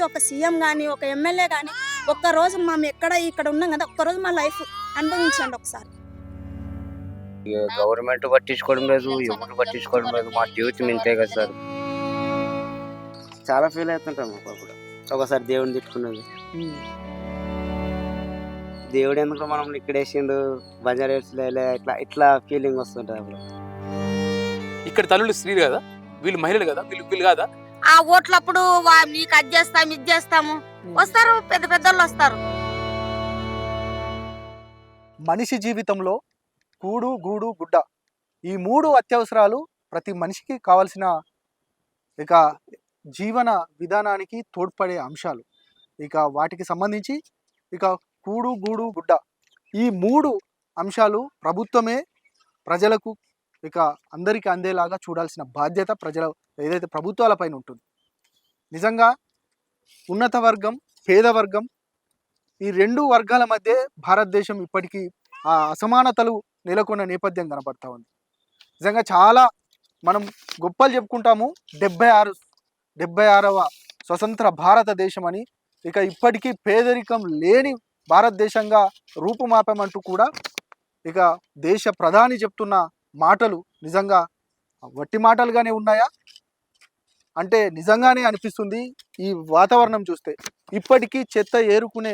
ఒక్కరోజు ఒక సీఎం కానీ ఒక ఎమ్మెల్యే కానీ ఒక్కరోజు మేము ఇక్కడ ఉన్నాం కదా, ఒక్కరోజు మా లైఫ్ అనుభవించండి ఒకసారి. గవర్నమెంట్ పట్టించుకోవడం లేదు, ఎవరు పట్టించుకోవడం లేదు. మా జీవితం ఇంతే కదా సార్. చాలా ఫీల్ అవుతుంటాం అప్పుడు. ఒకసారి దేవుడిని తిట్టుకున్నది, దేవుడు ఎందుకు మనం ఇక్కడ వేసిండు బజార్ ఇట్లా ఇట్లా ఫీలింగ్ వస్తుంటది అప్పుడు. ఇక్కడ తల్లులు స్త్రీలు కదా, వీళ్ళు మహిళలు కదా, వీళ్ళు కదా. ఆ ఓట్లప్పుడు మీకు అది చేస్తాం ఇది చేస్తాము వస్తారు, పెద్ద పెద్దోళ్ళు వస్తారు. మనిషి జీవితంలో కూడు గూడు గుడ్డ ఈ 3 అత్యవసరాలు ప్రతి మనిషికి కావాల్సిన ఇక జీవన విధానానికి తోడ్పడే అంశాలు. ఇక వాటికి సంబంధించి ఇక కూడు గూడు గుడ్డ ఈ 3 అంశాలు ప్రభుత్వమే ప్రజలకు ఇక అందరికీ అందేలాగా చూడాల్సిన బాధ్యత ప్రజల ఏదైతే ప్రభుత్వాల పైన ఉంటుంది. నిజంగా ఉన్నత వర్గం పేద వర్గం ఈ 2 వర్గాల మధ్య భారతదేశం ఇప్పటికీ ఆ అసమానతలు నెలకొన్న నేపథ్యం కనబడతా ఉంది. నిజంగా చాలా మనం గొప్పలు చెప్పుకుంటాము 76వ స్వతంత్ర భారతదేశం అని. ఇక ఇప్పటికీ పేదరికం లేని భారతదేశంగా రూపుమాపమంటూ కూడా ఇక దేశ ప్రధాని చెప్తున్న మాటలు నిజంగా వట్టి మాటలుగానే ఉన్నాయా అంటే నిజంగానే అనిపిస్తుంది. ఈ వాతావరణం చూస్తే ఇప్పటికీ చెత్త ఏరుకునే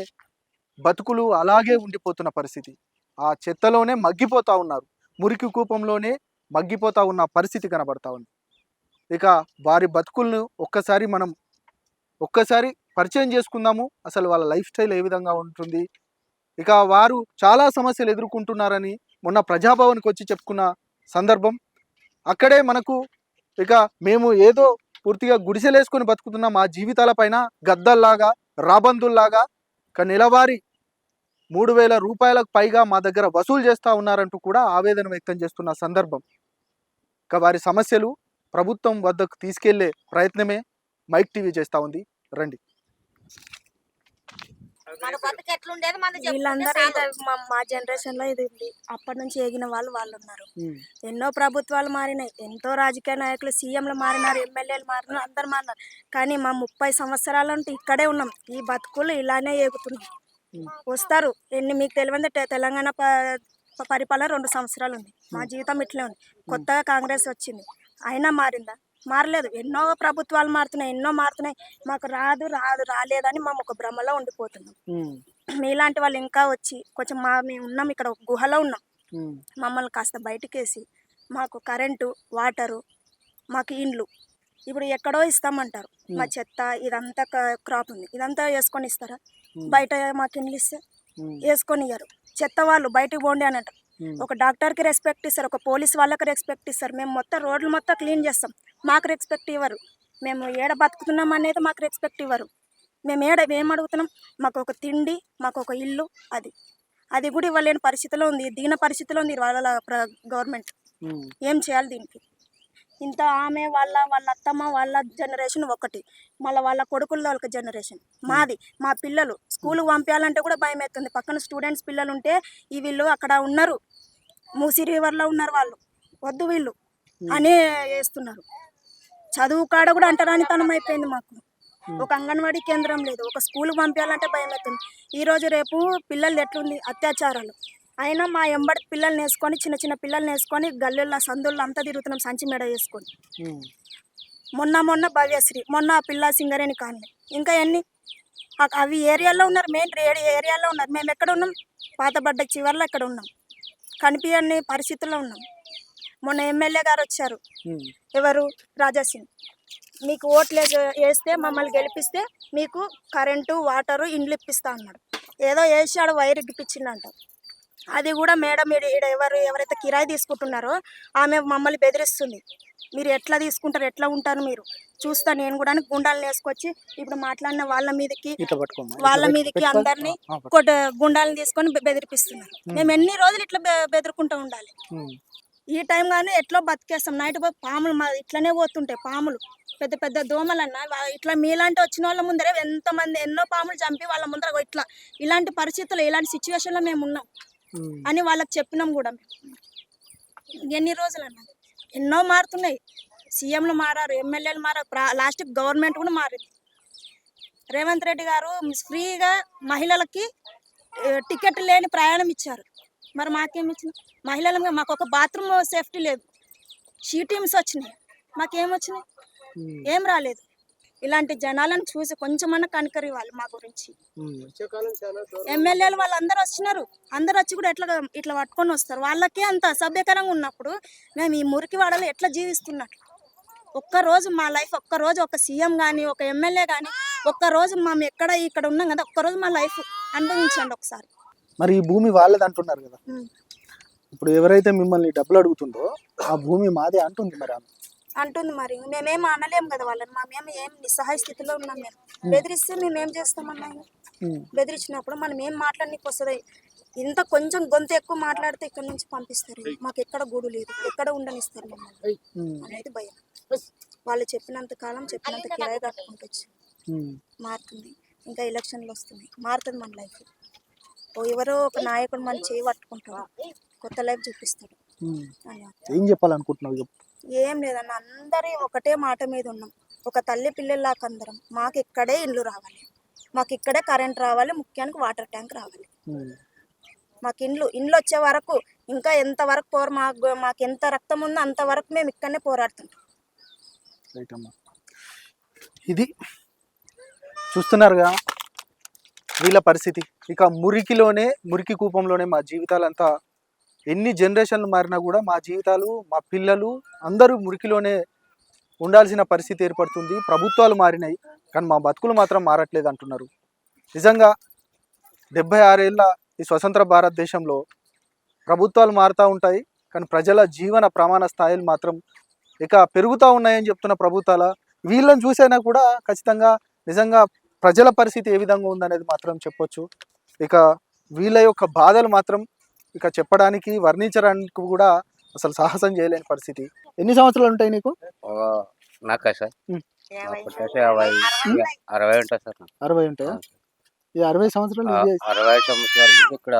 బతుకులు అలాగే ఉండిపోతున్న పరిస్థితి. ఆ చెత్తలోనే మగ్గిపోతూ ఉన్నారు, మురికి కూపంలోనే మగ్గిపోతూ ఉన్న పరిస్థితి కనబడతా ఉంది. ఇక వారి బతుకులను ఒక్కసారి పరిచయం చేసుకుందాము. అసలు వాళ్ళ లైఫ్ స్టైల్ ఏ విధంగా ఉంటుంది, ఇక వారు చాలా సమస్యలు ఎదుర్కొంటున్నారని మొన్న ప్రజాభవన్కి వచ్చి చెప్పుకున్న సందర్భం. అక్కడే మనకు ఇక మేము ఏదో పూర్తిగా గుడిసెలేసుకొని బతుకుతున్న మా జీవితాల పైన గద్దల్లాగా రాబందుల్లాగా ఇక నెలవారీ 3,000 రూపాయలకు పైగా మా దగ్గర వసూలు చేస్తూ ఉన్నారంటూ కూడా ఆవేదన వ్యక్తం చేస్తున్న సందర్భం. ఇక వారి సమస్యలు ప్రభుత్వం వద్దకు తీసుకెళ్లే ప్రయత్నమే మైక్ టీవీ చేస్తూ ఉంది. రండి. వీళ్ళందరూ మా జనరేషన్ లో ఇది ఉంది. అప్పటి నుంచి ఎగిన వాళ్ళు ఉన్నారు. ఎన్నో ప్రభుత్వాలు మారినాయి, ఎంతో రాజకీయ నాయకులు సీఎంలు మారినారు, ఎమ్మెల్యేలు మారినారు, అందరు మారినారు. కానీ మా 30 సంవత్సరాల నుండి ఇక్కడే ఉన్నాం. ఈ బతుకులు ఇలానే ఎగుతున్నాం. వస్తారు మీకు తెలియదు, తెలంగాణ పరిపాలన 2 సంవత్సరాలు ఉంది. మా జీవితం ఇట్లే ఉంది. కొత్తగా కాంగ్రెస్ వచ్చింది, అయినా మారిందా? మారలేదు. ఎన్నో ప్రభుత్వాలు మారుతున్నాయి. మాకు రాలేదని మేము ఒక భ్రమలో ఉండిపోతున్నాం. మీలాంటి వాళ్ళు ఇంకా వచ్చి కొంచెం మేము ఉన్నాం, ఇక్కడ ఒక గుహలో ఉన్నాం. మమ్మల్ని కాస్త బయటకేసి మాకు కరెంటు, వాటరు, మాకు ఇండ్లు ఇప్పుడు ఎక్కడో ఇస్తామంటారు. మా చెత్త ఇదంతా క్రాప్ ఉంది, ఇదంతా వేసుకొని ఇస్తారా? బయట మాకు ఇండ్లు ఇస్తే వేసుకొని ఇయ్యారు. చెత్త వాళ్ళు బయటకు పోండి అని అంటారు. ఒక డాక్టర్కి రెస్పెక్ట్ ఇస్తారు, ఒక పోలీస్ వాళ్ళకి రెస్పెక్ట్ ఇస్తారు. మేము మొత్తం రోడ్లు మొత్తం క్లీన్ చేస్తాం, మాకు రెస్పెక్ట్ ఇవ్వరు. మేము ఏడ బతుకుతున్నాం అనేది మాకు రెస్పెక్ట్ ఇవ్వరు. మేము ఏం అడుగుతున్నాం? మాకు ఒక తిండి, మాకు ఒక ఇల్లు, అది కూడా ఇవ్వలేని పరిస్థితిలో ఉంది, దీన పరిస్థితిలో ఉంది వాళ్ళ గవర్నమెంట్. ఏం చేయాలి దీనికి? ఇంత ఆమె వాళ్ళ అత్తమ్మ వాళ్ళ జనరేషన్ ఒకటి, మళ్ళీ వాళ్ళ కొడుకుల్లో ఒక జనరేషన్. మా పిల్లలు స్కూల్కి పంపించాలంటే కూడా భయం అవుతుంది. పక్కన స్టూడెంట్స్ పిల్లలు ఉంటే వీళ్ళు అక్కడ ఉన్నారు, మూసీ రివర్లో ఉన్నారు, వాళ్ళు వద్దు వీళ్ళు అనే వేస్తున్నారు. చదువు కాడ కూడా అంటరానితనం అయిపోయింది మాకు. ఒక అంగన్వాడీ కేంద్రం లేదు, ఒక స్కూల్కి పంపించాలంటే భయం అవుతుంది. ఈరోజు రేపు పిల్లలు ఎట్లుంది అత్యాచారాలు. అయినా మా ఎంబడి పిల్లల్ని వేసుకొని చిన్న పిల్లల్ని వేసుకొని గల్లీల్లో సందుల్లో అంతా తిరుగుతున్నాం, సంచి మెడ వేసుకొని. మొన్న భవ్యశ్రీ, మొన్న పిల్ల సింగరేణి కాలనీ, ఇంకా ఎన్ని అవి ఏరియాలో ఉన్నారు, మెయిన్ ఏరియాలో ఉన్నారు. మేము ఎక్కడ ఉన్నాం? పాతబడ్డ చివర్లో ఎక్కడ ఉన్నాం, కనిపించని పరిస్థితుల్లో ఉన్నాం. మొన్న ఎమ్మెల్యే గారు వచ్చారు, ఎవరు? రాజాసింగ్. మీకు ఓట్లు వేస్తే మమ్మల్ని గెలిపిస్తే మీకు కరెంటు, వాటరు, ఇండ్లు ఇప్పిస్తా అన్నాడు. ఏదో వేసాడు, వైర్ ఇప్పించిందంట. అది కూడా మేడం ఎవరైతే కిరాయి తీసుకుంటున్నారో ఆమె మమ్మల్ని బెదిరిస్తుంది. మీరు ఎట్లా తీసుకుంటారు, ఎట్లా ఉంటారు మీరు చూస్తా, నేను కూడా గుండాలను వేసుకొచ్చి ఇప్పుడు మాట్లాడిన వాళ్ళ మీదకి అందరినీ గుండాలను తీసుకొని బెదిరిపిస్తున్నారు. మేము ఎన్ని రోజులు ఇట్లా బెదిరుకుంటూ ఉండాలి? ఈ టైం కానీ ఎట్లా బతికేస్తాం. నైట్ పోయి పాములు ఇట్లనే పోతుంటాయి, పాములు పెద్ద పెద్ద దోమలన్నా. ఇట్లా మీలాంటి వచ్చిన వాళ్ళ ముందరే ఎంతమంది ఎన్నో పాములు చంపి వాళ్ళ ముందర ఇలాంటి పరిస్థితుల్లో ఇలాంటి సిచ్యువేషన్లో మేము ఉన్నాం అని వాళ్ళకి చెప్పినాం కూడా. ఎన్ని రోజులు అన్నది? ఎన్నో మారుతున్నాయి, సీఎంలు మారారు, ఎమ్మెల్యేలు మారారు, లాస్ట్కి గవర్నమెంట్ కూడా మారింది. రేవంత్ రెడ్డి గారు ఫ్రీగా మహిళలకి టికెట్ లేని ప్రయాణం ఇచ్చారు. మరి మాకేమి ఇచ్చింది? మహిళలు మాకు ఒక బాత్రూమ్ సేఫ్టీ లేదు. షీ టీమ్స్ వచ్చినాయి, మాకేమొచ్చినాయి? ఏం రాలేదు. ఇలాంటి జనాలను చూసి కొంచెమన్నా కనికరి వాళ్ళు మా గురించి. ఎమ్మెల్యేలు వాళ్ళందరూ వచ్చినారు, అందరు వచ్చి కూడా ఇట్లా పట్టుకొని వస్తారు. వాళ్ళకే అంత అసభ్యకరంగా ఉన్నప్పుడు మేము ఈ మురికి వాడలో ఎట్లా జీవిస్తున్నట్లు? ఒక్కరోజు మా లైఫ్, ఒక్కరోజు ఒక సీఎం కానీ ఒక ఎమ్మెల్యే కానీ ఒక్కరోజు మేము ఇక్కడ ఉన్నాం కదా, ఒక్కరోజు మా లైఫ్ అనుభవించండి ఒకసారి. మరి ఈ భూమి వాళ్ళది అంటున్నారు కదా, ఇప్పుడు ఎవరైతే మిమ్మల్ని డబ్బులు అడుగుతుందో ఆ భూమి మాదే అంటుంది మరి ఆమె. అంటుంది. మరి మేమేం అనలేము కదా వాళ్ళని, మేము ఏం నిస్సహాయ స్థితిలో ఉన్నాం. మేము బెదిరిస్తే మేమేం చేస్తామన్నా? బెదిరించినప్పుడు మనం ఏం మాట్లాడనీకి వస్తుంది? ఇంత కొంచెం గొంతు ఎక్కువ మాట్లాడితే ఇక్కడ నుంచి పంపిస్తారు. మాకు ఎక్కడ గూడు లేదు, ఎక్కడ ఉండనిస్తారు మమ్మల్ని అనేది భయం. వాళ్ళు చెప్పినంత కాలం చెప్పినంత కిరాయి కట్టుకుంటొచ్చు. మారుతుంది, ఇంకా ఎలక్షన్లు వస్తున్నాయి, మారుతుంది మన లైఫ్. ఎవరో ఒక నాయకుడు మన చేయి పట్టుకుంటాడు, కొత్త లైఫ్ చూపిస్తాడు. ఏం చెప్పాలనుకుంటున్నావు? ఏం లేదన్న, అందరి ఒకటే మాట మీద ఉన్నాం. ఒక తల్లి పిల్లల్లాక అందరం. మాకు ఇక్కడే ఇండ్లు రావాలి, మాకు ఇక్కడే కరెంట్ రావాలి, ముఖ్యానికి వాటర్ ట్యాంక్ రావాలి. మాకు ఇండ్లు వచ్చే వరకు ఇంకా ఎంత వరకు మాకు ఎంత రక్తం ఉందో అంతవరకు మేము ఇక్కడనే పోరాడుతుంటాం. ఇది చూస్తున్నారుగా వీళ్ళ పరిస్థితి. ఇక మురికి కూపంలోనే మా జీవితాలంతా, ఎన్ని జనరేషన్లు మారినా కూడా మా జీవితాలు, మా పిల్లలు అందరూ మురికిలోనే ఉండాల్సిన పరిస్థితి ఏర్పడుతుంది. ప్రభుత్వాలు మారినాయి కానీ మా బతుకులు మాత్రం మారట్లేదు అంటున్నారు. నిజంగా 76 ఏళ్ళ ఈ స్వతంత్ర భారతదేశంలో ప్రభుత్వాలు మారుతూ ఉంటాయి కానీ ప్రజల జీవన ప్రమాణ స్థాయిలు మాత్రం ఇక పెరుగుతూ ఉన్నాయని చెప్తున్న ప్రభుత్వాల వీళ్ళని చూసైనా కూడా ఖచ్చితంగా నిజంగా ప్రజల పరిస్థితి ఏ విధంగా ఉందనేది మాత్రం చెప్పొచ్చు. ఇక వీళ్ళ యొక్క బాధలు మాత్రం ఇక చెప్పడానికి, వర్ణించడానికి కూడా అసలు సాహసం చేయలేని పరిస్థితి. ఎన్ని సంవత్సరాలు ఉంటాయి నీకు? నాకా సార్ 60 ఉంటుంది సార్. 60 ఉంటాయా? ఈ 60 సంవత్సరాలు 60 సంవత్సరాల నుంచి ఇక్కడ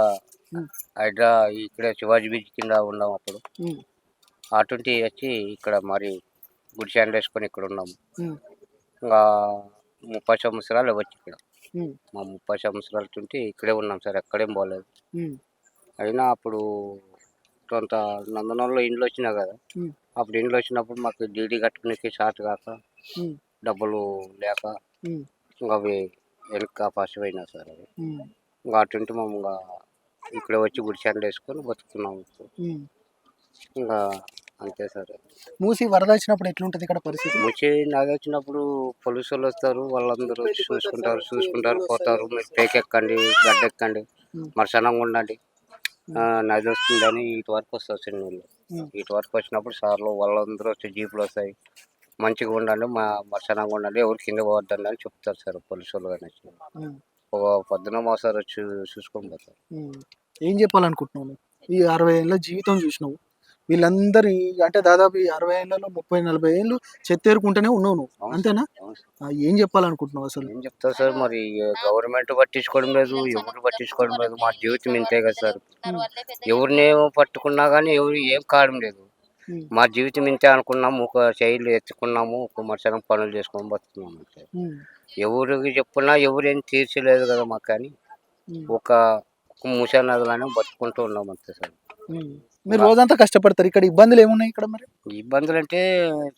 ఇక్కడ శివాజీ బీచ్ కింద ఉన్నాం. అప్పుడు అటుంటి వచ్చి ఇక్కడ మరి గుడిశాండ్ వేసుకొని ఇక్కడ ఉన్నాము. ఇంకా 30 సంవత్సరాలు వచ్చి ఇక్కడ మా 30 సంవత్సరాల నుంచి ఇక్కడే ఉన్నాం సార్, ఎక్కడేం పోలేదు. అయినా అప్పుడు కొంత నందనంలో ఇండ్లు వచ్చినా కదా, అప్పుడు ఇండ్లు వచ్చినప్పుడు మాకు డీడీ కట్టుకునేకి షార్ట్ కాక, డబ్బులు లేక ఇంకా అవి వెనక ఫస్ట్ అయినా సార్. అవి ఇంకా అటుంటి మేము ఇంకా ఇక్కడ వచ్చి గుడిశాండ్ వేసుకొని బతుకుతున్నాము. ఇంకా అంతే సార్. మూసి వరద వచ్చినప్పుడు ఎట్లుంటది ఇక్కడ పరిస్థితి? మూసి నది వచ్చినప్పుడు పోలీసులు వస్తారు, వాళ్ళందరూ చూసుకుంటారు పోతారు. మీరు పేకెక్కండి, గడ్డెక్కండి, మర్శనంగా ఉండండి, నది వస్తుందని ఇటు వరకు వస్తారు చిన్న నీళ్ళు. ఇటు వరకు వచ్చినప్పుడు సార్లు వాళ్ళందరూ వచ్చి జీపులు వస్తాయి, మంచిగా ఉండండి, మా మర్శనంగా ఉండండి, ఎవరు కింద పోవద్దండి అని చెప్తారు సార్ పోలీసులు. కానీ ఒక పొద్దున మా సార్ వచ్చి చూసుకొని పోతారు. ఏం చెప్పాలనుకుంటున్నావు? ఈ 60 ఏళ్ళ జీవితం చూసినావు, వీళ్ళందరి అంటే దాదాపు 60 ఏళ్ళలో 30-40 ఏళ్ళు చెత్తేరుకుంటూనే ఉన్నావు నువ్వు, అంతేనా? ఏం చెప్పాలనుకుంటున్నావు అసలు? ఏం చెప్తావు సార్, మరి గవర్నమెంట్ పట్టించుకోవడం లేదు, ఎవరు పట్టించుకోవడం లేదు. మా జీవితం ఇంతే కదా సార్, ఎవరినేమో పట్టుకున్నా కానీ ఎవరు ఏం కావడం లేదు. మా జీవితం ఇంతే అనుకున్నాము, ఒక శైలి ఎత్తుకున్నాము, ఒక మనుషులకు పనులు చేసుకొని బతుకున్నాము. ఎవరికి చెప్పుకున్నా ఎవరేం తీర్చలేదు కదా మాకు, కానీ ఒక ముసా నదులనే బతుకుంటూ ఉన్నాం అంతే సార్. మీరు రోజంతా కష్టపడతారు, ఇక్కడ ఇబ్బందులు ఏమున్నాయి ఇక్కడ? మరి ఇబ్బందులు అంటే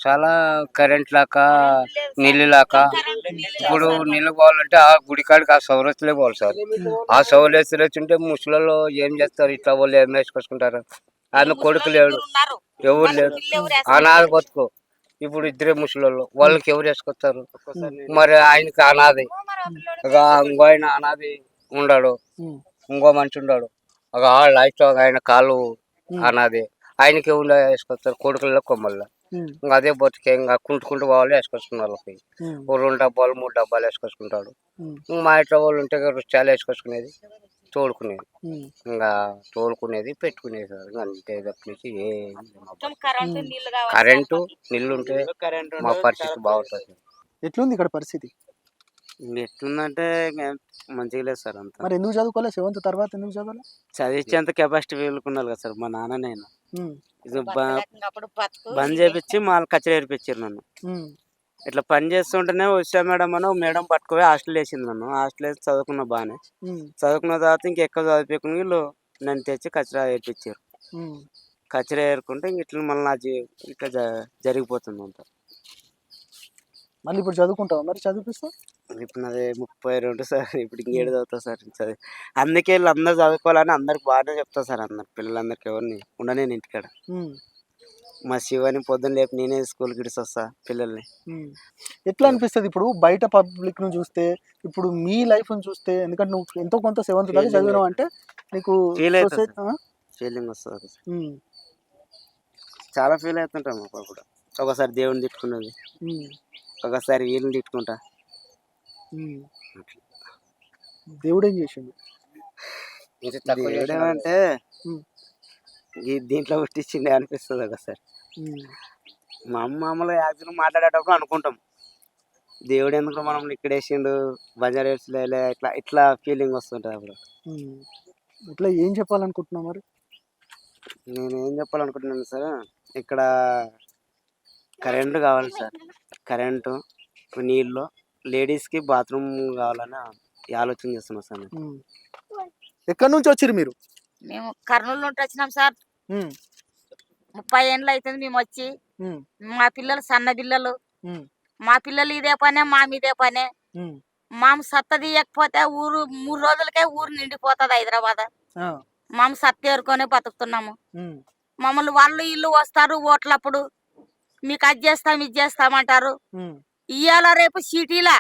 చాలా కరెంట్ లాక, నీళ్ళు లాక. ఇప్పుడు నీళ్ళు పోవాలంటే ఆ గుడికాడికి ఆ సౌలతులే పోవాలి సార్. ఆ సౌలతులు వచ్చింటే ముసలిలో ఏం చేస్తారు, ఇట్లా వాళ్ళు ఏం వేసుకొచ్చుకుంటారు. ఆమె కొడుకు లేడు, ఎవరు లేరు, అనాథ బతుకు. ఇప్పుడు 2 ముసలోళ్ళు, వాళ్ళకి ఎవరు వేసుకొస్తారు? మరి ఆయనకి అనాథి, ఇంకో ఆయన అనాథి ఉన్నాడు, ఇంకో మనిషి ఉన్నాడు, లైఫ్ ఆయన కాళ్ళు అనాథి, ఆయనకి ఎవరు వేసుకొస్తారు? కొడుకుల్లో కొమ్మల్లో. ఇంకా అదే బతికే ఇంకా కుంటుకుంటూ పోవాలి, వేసుకొచ్చుకున్న వాళ్ళకి 2 డబ్బాలు 3 డబ్బాలు వేసుకొచ్చుకుంటాడు. మా ఇంట్లో వాళ్ళు ఉంటే రుచాలు వేసుకొచ్చుకునేది, తోడుకునేది, ఇంకా తోలుకునేది పెట్టుకునేది సార్. అంతే తప్పించి కరెంటు నీళ్ళు ఉంటే మా పరిస్థితి బాగుంటుంది. ఎట్లుంది ఇక్కడ పరిస్థితి? ఎట్లుందంటే మంచిగా లేదు సార్ అంతా. మరి ఎందుకు చదువుకోలేదు? 7th తర్వాత ఎందుకు చదవాలి? చదివించేంత కెపాసిటీ వీలుకున్నారు కదా సార్. మా నాన్ననైనా ఇది బంద్ చేపించి మా కచ్చరి ఏర్పించారు నన్ను. ఇట్లా పని చేస్తుంటేనే వచ్చా మేడం అని మేడం పట్టుకుపోయి హాస్టల్ వేసింది నన్ను. హాస్టల్ వేసి చదువుకున్నా బాగానే. చదువుకున్న తర్వాత ఇంకెక్కువ చదివిపోకుండా వీళ్ళు నన్ను తెచ్చి కచరా ఏర్పించారు. కచరా ఏరుకుంటే ఇంక ఇట్లా మళ్ళీ ఇట్లా జరిగిపోతుంది అంతా. మళ్ళీ ఇప్పుడు చదువుకుంటావా మరి? చదివిపిస్తా ఇప్పుడు నాది 32 సార్. ఇప్పుడు ఇంకేడు చదువుతా సార్ చదివి. అందుకే వీళ్ళు అందరు చదువుకోవాలని అందరికి బాగానే చెప్తా సార్. అందరు పిల్లలందరికీ ఎవరిని ఉండనేను ఇంటికాడ. మా శివని పొద్దున్న లేపి నేనే స్కూల్కి ఇడిచి వస్తా పిల్లల్ని. ఎట్లా అనిపిస్తుంది ఇప్పుడు బయట పబ్లిక్ ను చూస్తే, ఇప్పుడు మీ లైఫ్ ను చూస్తే? ఎందుకంటే నువ్వు ఎంతో కొంత 7th దాకా చదివినావు అంటే నీకు ఫీలింగ్ వస్తుంది. చాలా ఫీల్ అవుతుంటాం అప్పుడు. ఒకసారి దేవుని తిట్టుకున్నది, ఒకసారి వీళ్ళని తిట్టుకుంటా. దేవుడు ఏం చేసిండు? దేవుడు ఏమంటే దీంట్లో పుట్టించిండే అనిపిస్తుంది ఒకసారి. మా మామూలుగా యాక్చువల్గా మాట్లాడేటప్పుడు అనుకుంటాం దేవుడు ఎందుకు మనం ఇక్కడ వేసిండు బంజారా హిల్స్లో ఇట్లా ఇట్లా ఫీలింగ్ వస్తుంటుంది అప్పుడు. ఇట్లా ఏం చెప్పాలనుకుంటున్నావు మరి? నేను ఏం చెప్పాలనుకుంటున్నాను సార్, ఇక్కడ కరెంటు కావాలి సార్. కరెంటు, నీళ్ళు, లేడీస్కి బాత్రూమ్ కావాలని ఆలోచన చేస్తున్నాను సార్. ఎక్కడి నుంచి వచ్చారు మీరు? మేము కర్నూలు నుండి వచ్చినాం సార్. 30 ఏళ్ళు అవుతుంది మేము వచ్చి. మా పిల్లలు సన్న పిల్లలు, మా పిల్లలు ఇదే పనే, మా ఇదే పనే. మాము సత్త తీయకపోతే ఊరు 3 రోజులకే ఊరు నిండిపోతుంది హైదరాబాద్. మాము సత్త ఏరుకొని బతుకుతున్నాము. మమ్మల్ని వాళ్ళు ఇల్లు వస్తారు ఓట్లప్పుడు, మీకు అది చేస్తాం ఇది చేస్తామంటారు. ఇవాళ రేపు సిటీలా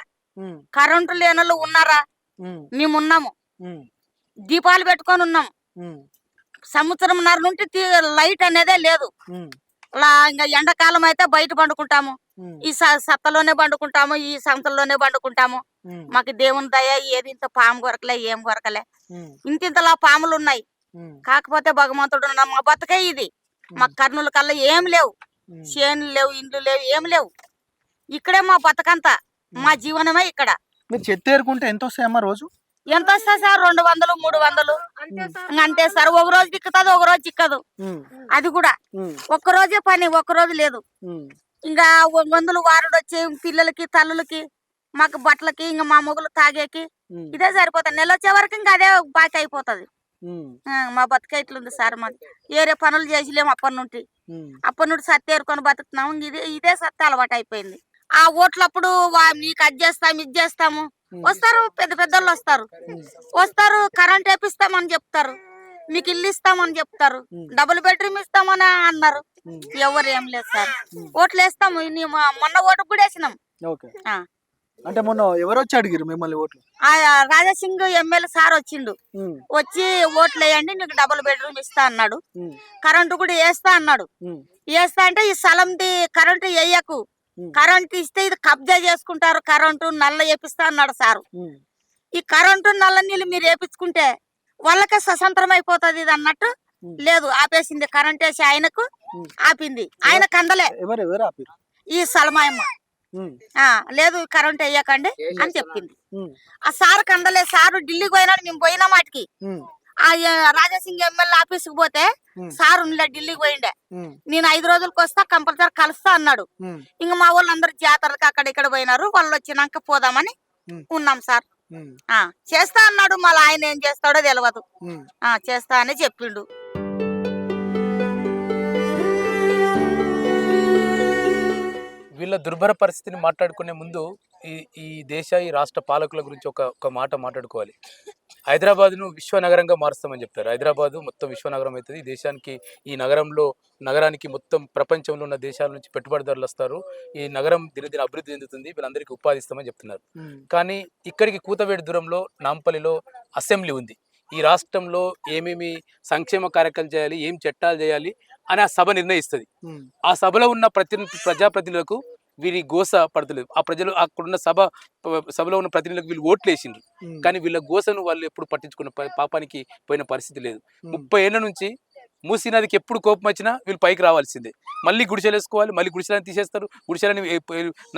కరెంటు లేనోళ్ళు ఉన్నారా? మేమున్నాము. దీపాలు పెట్టుకొని ఉన్నాం. సంవత్సరంన్నర నుండి లైట్ అనేదే లేదు. ఇంకా ఎండాకాలం అయితే బయట పండుకుంటాము, ఈ సత్తలోనే పండుకుంటాము, ఈ సంతల్లోనే పండుకుంటాము. మాకు దేవుని దయ ఏది ఇంత పాము కొరకలే, ఏం కొరకలే. ఇంతింతలా పాములు ఉన్నాయి. కాకపోతే భగవంతుడు మా బతుకే ఇది. మా కర్నూలు కల్లా ఏం లేవు, చేనులు లేవు, ఇండ్లు లేవు, ఏం లేవు. ఇక్కడే మా బతకంతా, మా జీవనమే ఇక్కడ. మీరు చెత్త ఏరుకుంటే ఎంత వస్తాయమ్మా రోజు? ఎంత వస్తాయి సార్? 200 300 అంతే సార్. ఒక రోజు దిక్కుతుంది, ఒక రోజు చిక్కదు. అది కూడా ఒక్కరోజే పని, ఒక్కరోజు లేదు. ఇంకా మందులు వారుడు వచ్చి పిల్లలకి తల్లులకి మాకు బట్టలకి ఇంకా మా మొగులు తాగేకి ఇదే సరిపోతుంది. నెల వచ్చే వరకు ఇంకా అదే బాకీ అయిపోతుంది. మా బతుక ఇట్లుంది సార్. మాది ఏరే పనులు చేసిలేము అప్పటి నుండి సత్తి ఏరుకొని బతుకుతున్నాము. ఇదే సత్తి అలవాటు అయిపోయింది. ఆ ఓట్లప్పుడు మీకు అది చేస్తాము ఇది చేస్తాము వస్తారు, పెద్ద పెద్దోళ్ళు వస్తారు, కరెంట్ వేపిస్తామని చెప్తారు, మీకు ఇల్లు ఇస్తామని చెప్తారు, డబుల్ బెడ్రూమ్ ఇస్తామని అన్నారు. ఎవరు ఏం లేదు సార్. ఓట్లు వేస్తాము. మొన్న ఓటు కూడా వేసినాం. అంటే మొన్న ఎవరు వచ్చి అడిగారు మిమ్మల్ని ఓట్లు? రాజాసింగ్ ఎమ్మెల్యే సార్ వచ్చిండు. వచ్చి ఓట్లు వేయండి నీకు డబుల్ బెడ్రూమ్ ఇస్తా అన్నాడు. కరెంటు కూడా వేస్తా అన్నాడు. వేస్తా అంటే ఈ స్థలంది కరెంటు వేయకు, కరెంటు ఇస్తే ఇది కబ్జా చేసుకుంటారు, కరెంటు నల్ల వేపిస్తా అన్నాడు సారు. ఈ కరెంటు నల్ల నీళ్ళు మీరు వేపించుకుంటే వాళ్ళకే స్వతంత్రం అయిపోతుంది ఇది అన్నట్టు లేదు, ఆపేసింది. కరెంట్ వేసి ఆయనకు ఆపింది. ఆయన కందలే ఈ సలమాయమ్మ లేదు కరెంట్ వేయకండి అని చెప్పింది. ఆ సార్ కందలే. సారు ఢిల్లీకి పోయినాడు, మేము పోయినా మాటికి. ఆ రాజాసింగ్ ఎమ్మెల్యే ఆఫీస్కి పోతే సార్ ఉండలే, ఢిల్లీకి పోయిండే. నేను 5 రోజులకు వస్తా, కంపల్సరీ కలుస్తా అన్నాడు. ఇంక మా వాళ్ళు అందరు జాతరలకు అక్కడ ఇక్కడ పోయినారు. వాళ్ళు వచ్చినాక పోదామని ఉన్నాం సార్. చేస్తా అన్నాడు. మళ్ళీ ఆయన ఏం చేస్తాడో తెలియదు. చేస్తా అని చెప్పిండు. వీళ్ళ దుర్భర పరిస్థితిని మాట్లాడుకునే ముందు ఈ దేశ ఈ రాష్ట్ర పాలకుల గురించి ఒక మాట మాట్లాడుకోవాలి. హైదరాబాద్ను విశ్వనగరంగా మారుస్తామని చెప్తారు. హైదరాబాద్ మొత్తం విశ్వనగరం అవుతుంది. ఈ దేశానికి, ఈ నగరానికి మొత్తం ప్రపంచంలో ఉన్న దేశాల నుంచి పెట్టుబడిదారులు వస్తారు. ఈ నగరం దినదిన అభివృద్ధి చెందుతుంది, వీళ్ళందరికీ ఉపాధి ఇస్తామని చెప్తున్నారు. కానీ ఇక్కడికి కూతవేడి దూరంలో నాంపల్లిలో అసెంబ్లీ ఉంది. ఈ రాష్ట్రంలో ఏమేమి సంక్షేమ కార్యక్రమాలు చేయాలి, ఏం చట్టాలు చేయాలి అని ఆ సభ నిర్ణయిస్తుంది. ఆ సభలో ఉన్న ప్రజాప్రతినిధులకు వీరి గోస పడతలేదు. ఆ ప్రజలు అక్కడున్న సభలో ఉన్న ప్రతినిధులకు వీళ్ళు ఓట్లు వేసిండ్రు, కానీ వీళ్ళ గోసను వాళ్ళు ఎప్పుడు పట్టించుకున్న పాపానికి పోయిన పరిస్థితి లేదు. 30 ఏళ్ల నుంచి మూసీ నదికి ఎప్పుడు కోపం వచ్చినా వీళ్ళు పైకి రావాల్సిందే. మళ్ళీ గుడిసెలు వేసుకోవాలి, మళ్ళీ గుడిసెలను తీసేస్తారు. గుడిసెలని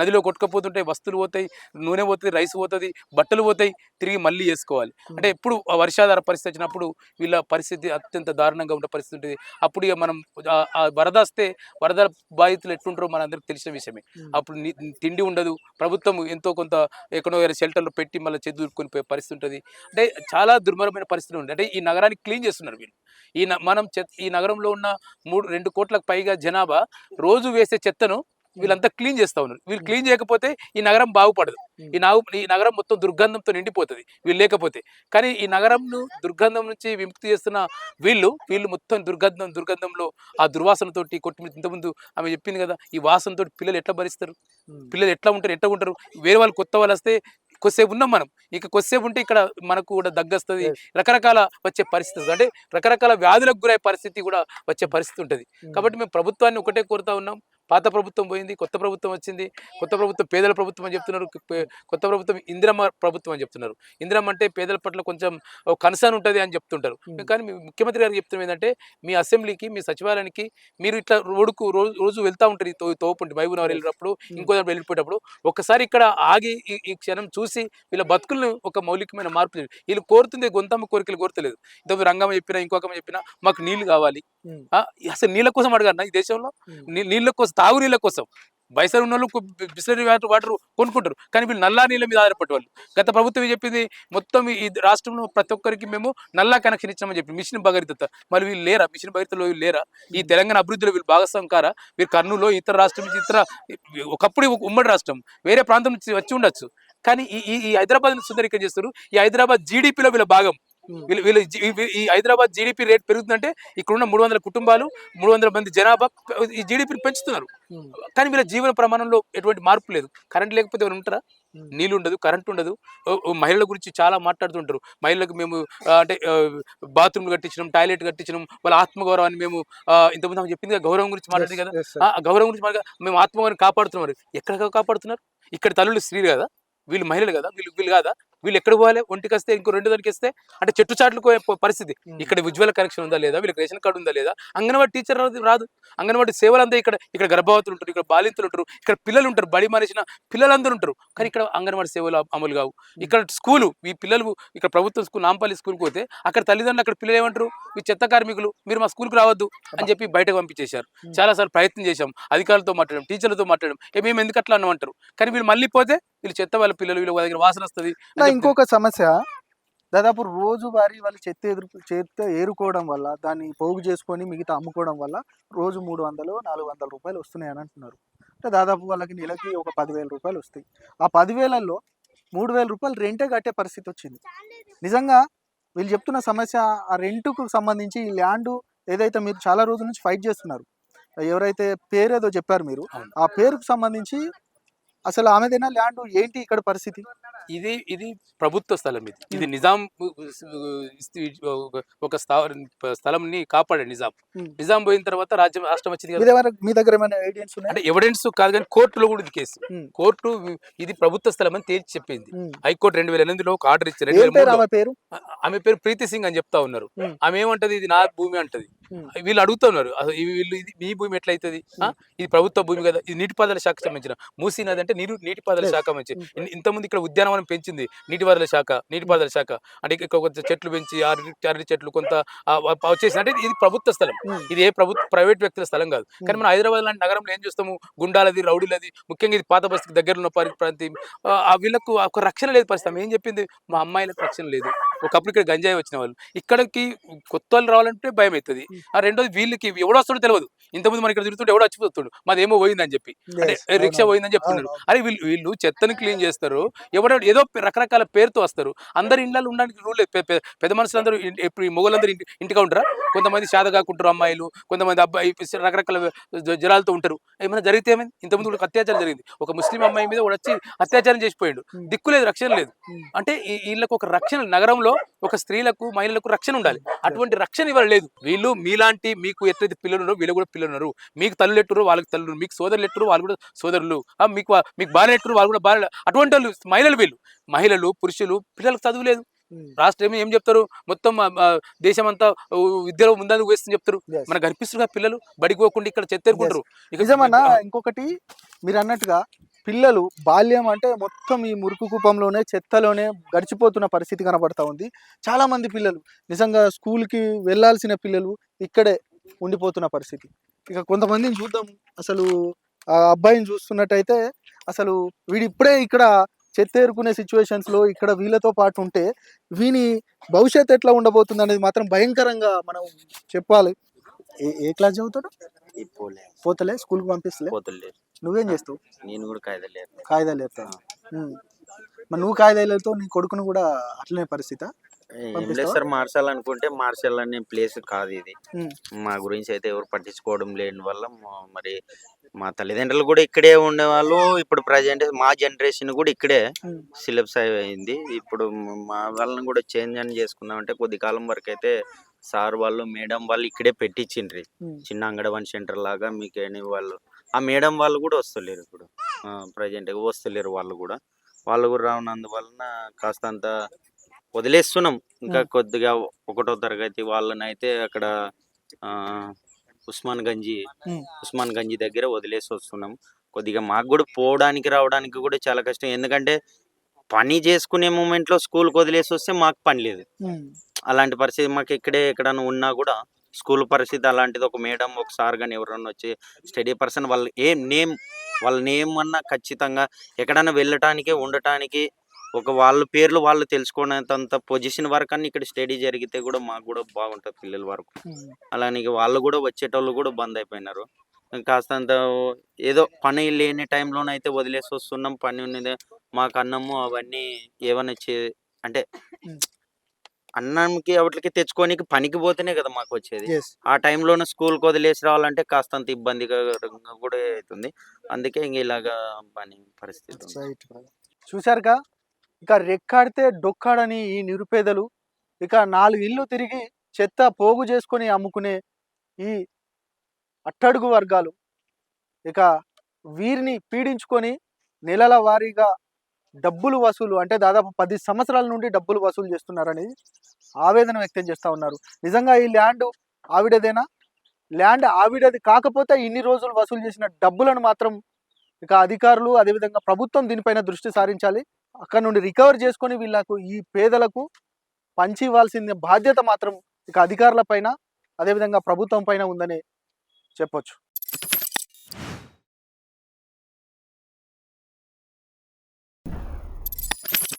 నదిలో కొట్టుకపోతుంటాయి, వస్తువులు పోతాయి, నూనె పోతుంది, రైస్ పోతుంది, బట్టలు పోతాయి, తిరిగి మళ్ళీ వేసుకోవాలి. అంటే ఎప్పుడు వర్షాధార పరిస్థితి వచ్చినప్పుడు వీళ్ళ పరిస్థితి అత్యంత దారుణంగా ఉండే పరిస్థితి ఉంటుంది. అప్పుడు ఇక మనం ఆ వరద వస్తే వరద బాధితులు ఎట్లుంటారో మనందరికి తెలిసిన విషయమే. అప్పుడు తిండి ఉండదు, ప్రభుత్వం ఎంతో కొంత ఎక్కడో షెల్టర్లో పెట్టి మళ్ళీ చెదురుకొని పోయే పరిస్థితి ఉంటుంది. అంటే చాలా దుర్భరమైన పరిస్థితి ఉంది. అంటే ఈ నగరాన్ని క్లీన్ చేస్తున్నారు వీళ్ళు. మనం ఈ నగరంలో ఉన్న 2 కోట్లకు పైగా జనాభా రోజు వేసే చెత్తను వీళ్ళంతా క్లీన్ చేస్తా ఉన్నారు. వీళ్ళు క్లీన్ చేయకపోతే ఈ నగరం బాగుపడదు. ఈ నగరం మొత్తం దుర్గంధంతో నిండిపోతుంది వీళ్ళు లేకపోతే. కానీ ఈ నగరంను దుర్గంధం నుంచి విముక్తి చేస్తున్న వీళ్ళు మొత్తం దుర్గంధంలో ఆ దుర్వాసనతోటి కొట్టి ఇంతకుముందు ఆమె చెప్పింది కదా, ఈ వాసనతో పిల్లలు ఎట్లా భరిస్తారు, పిల్లలు ఎట్లా ఉంటారు. వేరే వాళ్ళు కొత్త వాళ్ళు వస్తే కొద్దిసేపు ఉన్నాం మనం, ఇక కొద్దిసేపు ఉంటే ఇక్కడ మనకు కూడా దగ్గొస్తుంది, రకరకాల వచ్చే పరిస్థితి, అంటే రకరకాల వ్యాధులకు గురయ్యే పరిస్థితి కూడా వచ్చే పరిస్థితి ఉంటుంది. కాబట్టి మేము ప్రభుత్వాన్ని ఒకటే కోరుతా ఉన్నాం. పాత ప్రభుత్వం పోయింది, కొత్త ప్రభుత్వం వచ్చింది. కొత్త ప్రభుత్వం పేదల ప్రభుత్వం అని చెప్తున్నారు, కొత్త ప్రభుత్వం ఇందిరమ్మ ప్రభుత్వం అని చెప్తున్నారు. ఇందిరమ్మ అంటే పేదల పట్ల కొంచెం కన్సర్న్ ఉంటుంది అని చెప్తుంటారు. కానీ ముఖ్యమంత్రి గారు చెప్తున్నారు ఏంటంటే, మీ అసెంబ్లీకి, మీ సచివాలయానికి మీరు ఇట్లా రోజు వెళ్తూ ఉంటారు, ఈ తోపుంటే మహబూబ్నగర్ వెళ్ళినప్పుడు, ఇంకో దాంట్లో వెళ్ళిపోయేటప్పుడు ఒక్కసారి ఇక్కడ ఆగి ఈ క్షణం చూసి వీళ్ళ బతుకులను ఒక మౌలికమైన మార్పు. వీళ్ళు కోరుతుంది గొంతమ్మ కోరికలు కోరతలేదు. ఇంతకు రంగమ్మ చెప్పినా, ఇంకొక చెప్పినా మాకు నీళ్లు కావాలి. అసలు నీళ్ళ కోసం అడగన్నా ఈ దేశంలో? నీళ్ళ కోసం, తాగునీళ్ళ కోసం పైసలు ఉన్న వాళ్ళు బిస్లరీ వాటర్ కొనుక్కుంటారు. కానీ వీళ్ళు నల్లా నీళ్ళ మీద ఆధారపడే వాళ్ళు. గత ప్రభుత్వం చెప్పింది మొత్తం ఈ రాష్ట్రంలో ప్రతి ఒక్కరికి మేము నల్లా కనెక్షన్ ఇచ్చామని చెప్పి, మిషన్ భగీరథ. మరి వీళ్ళు లేరా? మిషన్ భగీరథలో వీళ్ళు లేరా? ఈ తెలంగాణ అభివృద్ధిలో వీళ్ళు భాగస్వామి కారా? వీరు కర్నూలు ఇతర రాష్ట్రం నుంచి ఒకప్పుడు ఉమ్మడి రాష్ట్రం వేరే ప్రాంతం నుంచి వచ్చి ఉండొచ్చు. కానీ ఈ హైదరాబాద్ సుందరీకరణ చేస్తారు. ఈ హైదరాబాద్ జీడిపిలో వీళ్ళ భాగం. ఈ హైదరాబాద్ జీడిపి రేట్ పెరుగుతుందంటే ఇక్కడున్న 300 కుటుంబాలు, 300 మంది జనాభా ఈ జీడిపిని పెంచుతున్నారు. కానీ వీళ్ళ జీవన ప్రమాణంలో ఎటువంటి మార్పు లేదు. కరెంట్ లేకపోతే ఎవరు ఉంటారా? నీళ్ళు ఉండదు, కరెంట్ ఉండదు. మహిళల గురించి చాలా మాట్లాడుతుంటారు. మహిళలకు మేము అంటే బాత్రూమ్లు కట్టించడం, టాయిలెట్ కట్టించడం, వాళ్ళ ఆత్మగౌరవాన్ని మేము ఇంతకుముందు ఆమె చెప్పింది కదా, గౌరవం గురించి మాట్లాడింది కదా, ఆ గౌరవం గురించి మేము ఆత్మగౌరవాన్ని కాపాడుతున్నారు. ఎక్కడ కాపాడుతున్నారు? ఇక్కడ తల్లులు స్త్రీలు కదా, వీళ్ళు మహిళలు కదా, వీళ్ళు కాదా? వీళ్ళు ఎక్కడ పోవాలి? ఒంటికి వస్తే ఇంకో 2 దానికి వస్తే అంటే చెట్టు చాట్లకు పరిస్థితి. ఇక్కడ ఉజ్వల కనెక్షన్ ఉందా లేదా, వీళ్ళకి రేషన్ కార్డు ఉందా లేదా, అంగన్వాడీ టీచర్ రాదు, అంగన్వాడీ సేవలు అంతా ఇక్కడ గర్భవతులు ఉంటారు, ఇక్కడ బాలింతలు ఉంటారు, ఇక్కడ పిల్లలు ఉంటారు, బడి మానేసిన పిల్లలందరూ ఉంటారు. కానీ ఇక్కడ అంగన్వాడీ సేవలు అమలు కావు. ఇక్కడ స్కూలు, ఈ పిల్లలు ఇక్కడ ప్రభుత్వ స్కూల్ నాంపల్లి స్కూల్కి పోతే అక్కడ తల్లిదండ్రులు అక్కడ పిల్లలు ఏమంటారు, ఈ చెత్త కార్మికులు, మీరు మా స్కూల్కి రావద్దు అని చెప్పి బయటకు పంపించేశారు. చాలాసార్లు ప్రయత్నం చేశాం, అధికారులతో మాట్లాడడం, టీచర్లతో మాట్లాడడం, మేము ఎందుకు అట్లా అన్నమంటారు. కానీ వీళ్ళు మళ్ళీ పోతే వీళ్ళు చెత్త వాళ్ళ పిల్లలు, వీళ్ళ దగ్గర వాసన వస్తుంది. ఇంకొక సమస్య, దాదాపు రోజువారీ వాళ్ళు చెత్త ఏరుకోవడం వల్ల, దాన్ని పోగు చేసుకొని మిగతా అమ్ముకోవడం వల్ల రోజు 300-400 రూపాయలు వస్తున్నాయని అంటున్నారు. అంటే దాదాపు వాళ్ళకి నెలకి ఒక 10,000 రూపాయలు వస్తాయి. ఆ 10,000లో 3,000 రూపాయలు రెంటే కట్టే పరిస్థితి వచ్చింది. నిజంగా వీళ్ళు చెప్తున్న సమస్య ఆ రెంట్కు సంబంధించి, ఈ ల్యాండ్ ఏదైతే మీరు చాలా రోజుల నుంచి ఫైట్ చేస్తున్నారు, ఎవరైతే పేరేదో చెప్పారు మీరు, ఆ పేరుకు సంబంధించి అసలు ఆమెదైనా ల్యాండ్ ఏంటి ఇక్కడ పరిస్థితి? ఇది ప్రభుత్వ స్థలం. ఇది నిజాం ఒక స్థలంని కాపాడే నిజాం పోయిన తర్వాత రాష్ట్రం వచ్చింది కదా. మీ దగ్గర ఏమైనా ఎవిడెన్స్ ఉన్నాయా? అంటే ఎవిడెన్స్ కాదు కానీ కోర్టులో కూడా ఇది కేసు. కోర్టు ఇది ప్రభుత్వ స్థలం అని తేల్చి చెప్పింది. హైకోర్టు 2008లో ఒక ఆర్డర్ ఇచ్చారు. ఆమె పేరు ప్రీతి సింగ్ అని చెప్తా ఉన్నారు. ఆమె ఏమంటది, ఇది నా భూమి అంటది. వీళ్ళు అడుగుతా ఉన్నారు, వీళ్ళు ఇది మీ భూమి ఎట్లయితుంది, ఇది ప్రభుత్వ భూమి కదా, ఇది నీటిపారుదల శాఖకు సంబంధించిన మూసీ నది అంటే నీటిపారుదల శాఖ మంచి. ఇంతకుముందు ఇక్కడ ఉద్యానవనం పెంచింది నీటిపారుదల శాఖ. అంటే ఇక్కడ కొంత చెట్లు పెంచి అరటి చెట్లు కొంత వచ్చేసి, అంటే ఇది ప్రభుత్వ స్థలం. ఇది ఏ ప్రైవేట్ వ్యక్తుల స్థలం కాదు. కానీ మనం హైదరాబాద్ లాంటి నగరంలో ఏం చూస్తాము, గుండాలది, రౌడీలది, ముఖ్యంగా ఇది పాత బస్తీకి దగ్గర ఉన్న ప్రాంతం. వీళ్ళకు ఒక రక్షణ లేదు పరిస్థితి. ఏం చెప్పింది, మా అమ్మాయిలకు రక్షణ లేదు. ఒకప్పుడు ఇక్కడ గంజాయి వచ్చిన వాళ్ళు, ఇక్కడికి కొత్త వాళ్ళు రావాలంటే భయం అవుతుంది. రెండోది వీళ్ళకి ఎవడో వస్తాడో తెలియదు. ఇంతకుముందు మన ఇక్కడ తిరుగుతుంటే ఎవడో వచ్చిపోతాడు, మాదేమో పోయిందని చెప్పి, అంటే రిక్షా పోయిందని చెప్తున్నారు. అరే వీళ్ళు చెత్తని క్లీన్ చేస్తారు, ఎవడో ఏదో రకరకాల పేరుతో వస్తారు. అందరు ఇళ్ళలో ఉండడానికి రూల్ లేదు. పెద్ద మనుషులందరూ ఇప్పుడు మొగలందరూ ఇంటిగా ఉంటారా? కొంతమంది శాద కాకుంటారు అమ్మాయిలు, కొంతమంది అబ్బాయి రకరకాల జలాలతో ఉంటారు. ఏమైనా జరిగితే ఏమైంది? ఇంతకుముందు కూడా అత్యాచారం జరిగింది. ఒక ముస్లిం అమ్మాయి మీద కూడా వచ్చి అత్యాచారం చేసిపోయాడు. దిక్కు లేదు, రక్షణ లేదు. అంటే వీళ్ళకు ఒక రక్షణ, నగరంలో ఒక స్త్రీలకు, మహిళలకు రక్షణ ఉండాలి. అటువంటి రక్షణ ఇవాళ లేదు. వీళ్ళు మీలాంటి, మీకు ఎట్లయితే పిల్లలు ఉన్నారో వీళ్ళు కూడా పిల్లలు ఉన్నారు. మీకు తల్లులు ఎట్టురు, వాళ్ళకి తల్లులు, మీకు సోదరులు ఎట్టురు, వాళ్ళు కూడా సోదరులు, మీకు భార్య ఎట్టురు, వాళ్ళు కూడా భార్య. అటువంటి వాళ్ళు మహిళలు, వీళ్ళు మహిళలు, పురుషులు, పిల్లలకు చదువు లేదు. రాష్ట్రం ఏం చెప్తారు, మొత్తం దేశం అంతా విద్యలో ముందందుకు వేస్తుందని చెప్తారు. Yes. మనకు కనిపిస్తున్న పిల్లలు బడికి పోకుండా ఇక్కడ చెత్తేరుకుంటారు. నిజమన్నా. ఇంకొకటి మీరు అన్నట్టుగా పిల్లలు బాల్యం అంటే మొత్తం ఈ మురుకు కూపంలోనే చెత్తలోనే గడిచిపోతున్న పరిస్థితి కనబడతా ఉంది. చాలా మంది పిల్లలు నిజంగా స్కూల్కి వెళ్ళాల్సిన పిల్లలు ఇక్కడే ఉండిపోతున్న పరిస్థితి. ఇక కొంతమందిని చూద్దాం. అసలు ఆ అబ్బాయిని చూస్తున్నట్టయితే అసలు వీడు ఇప్పుడే ఇక్కడ చెత్తేరుకునే సిచ్యువేషన్స్లో ఇక్కడ వీళ్ళతో పాటు ఉంటే వీని భవిష్యత్తు ఎట్లా ఉండబోతుంది అనేది మాత్రం భయంకరంగా మనం చెప్పాలి. ఏ క్లాస్ చదువుతాడు? పోతలే స్కూల్కి పంపిస్తలే. నువ్వేం చేస్తావు? నేను కూడా కాయిదాలు ఎత్తావు. మరి నువ్వు కాయిదాలు ఎత్తావు, నీ కొడుకును కూడా అట్లనే పరిస్థితి. ఏం లేదు సార్, మార్చాలనుకుంటే మార్చాలనే ప్లేస్ కాదు ఇది. మా గురించి అయితే ఎవరు పట్టించుకోవడం లేని వల్ల మరి మా తల్లిదండ్రులు కూడా ఇక్కడే ఉండేవాళ్ళు. ఇప్పుడు ప్రజెంట్ మా జనరేషన్ కూడా ఇక్కడే సిలబస్ అయింది. ఇప్పుడు మా వాళ్ళని కూడా చేంజ్ అని చేసుకున్నామంటే కొద్ది కాలం వరకు అయితే సార్ వాళ్ళు మేడం వాళ్ళు ఇక్కడే పెట్టించిండ్రి. చిన్న అంగడవాణి సెంటర్ లాగా మీకు వాళ్ళు ఆ మేడం వాళ్ళు కూడా వస్తలేరు ఇప్పుడు. ప్రజెంట్ వస్తలేరు వాళ్ళు కూడా రావునందువలన కాస్తంత వదిలేస్తున్నాం. ఇంకా కొద్దిగా 1వ తరగతి వాళ్ళనైతే అక్కడ ఉస్మాన్ గంజి దగ్గర వదిలేసి వస్తున్నాం. కొద్దిగా మాకు కూడా పోవడానికి రావడానికి కూడా చాలా కష్టం. ఎందుకంటే పని చేసుకునే మూమెంట్లో స్కూల్కి వదిలేసి వస్తే మాకు పని లేదు. అలాంటి పరిస్థితి మాకు ఎక్కడైనా ఉన్నా కూడా స్కూల్ పరిస్థితి అలాంటిది. ఒక మేడం ఒక సార్ కానీ ఎవరన్నా వచ్చి స్టడీ పర్సన్ వాళ్ళ నేమ్ అన్నా ఖచ్చితంగా ఎక్కడైనా వెళ్ళటానికి ఉండటానికి వాళ్ళ పేర్లు వాళ్ళు తెలుసుకునేంత పొజిషన్ వరకు అన్ని ఇక్కడ స్టడీ జరిగితే కూడా మాకు కూడా బాగుంటుంది పిల్లల వరకు. అలానే వాళ్ళు కూడా వచ్చేటోళ్ళు కూడా బంద్ అయిపోయినారు. కాస్తంత ఏదో పని లేని టైంలోనైతే వదిలేసి వస్తున్నాం. పని ఉన్నదే మాకు అన్నము అవన్నీ ఏమన్నా అంటే అన్నంకి వాటికి తెచ్చుకోనికి పనికి పోతేనే కదా మాకు వచ్చేది. ఆ టైంలోనే స్కూల్కి వదిలేసి రావాలంటే కాస్తంత ఇబ్బందికరంగా కూడా అవుతుంది. అందుకే ఇంక ఇలాగా పని పరిస్థితి. చూశారుగా, ఇక రెక్కాడితే డొక్కాడని ఈ నిరుపేదలు ఇక 4 ఇళ్ళు తిరిగి చెత్త పోగు చేసుకొని అమ్ముకునే ఈ అట్టడుగు వర్గాలు ఇక వీరిని పీడించుకొని నెలల వారీగా డబ్బులు వసూలు అంటే దాదాపు 10 సంవత్సరాల నుండి డబ్బులు వసూలు చేస్తున్నారని ఆవేదన వ్యక్తం చేస్తూ ఉన్నారు. నిజంగా ఈ ల్యాండ్ ఆవిడదేనా? ల్యాండ్ ఆవిడది కాకపోతే ఇన్ని రోజులు వసూలు చేసిన డబ్బులను మాత్రం ఇక అధికారులు అదేవిధంగా ప్రభుత్వం దీనిపైన దృష్టి సారించాలి. అక్కడ నుండి రికవర్ చేసుకొని వీళ్ళకు ఈ పేదలకు పంచి ఇవ్వాల్సిన బాధ్యత మాత్రం ఇక అధికారుల పైన అదేవిధంగా ప్రభుత్వం పైన ఉందని చెప్పొచ్చు.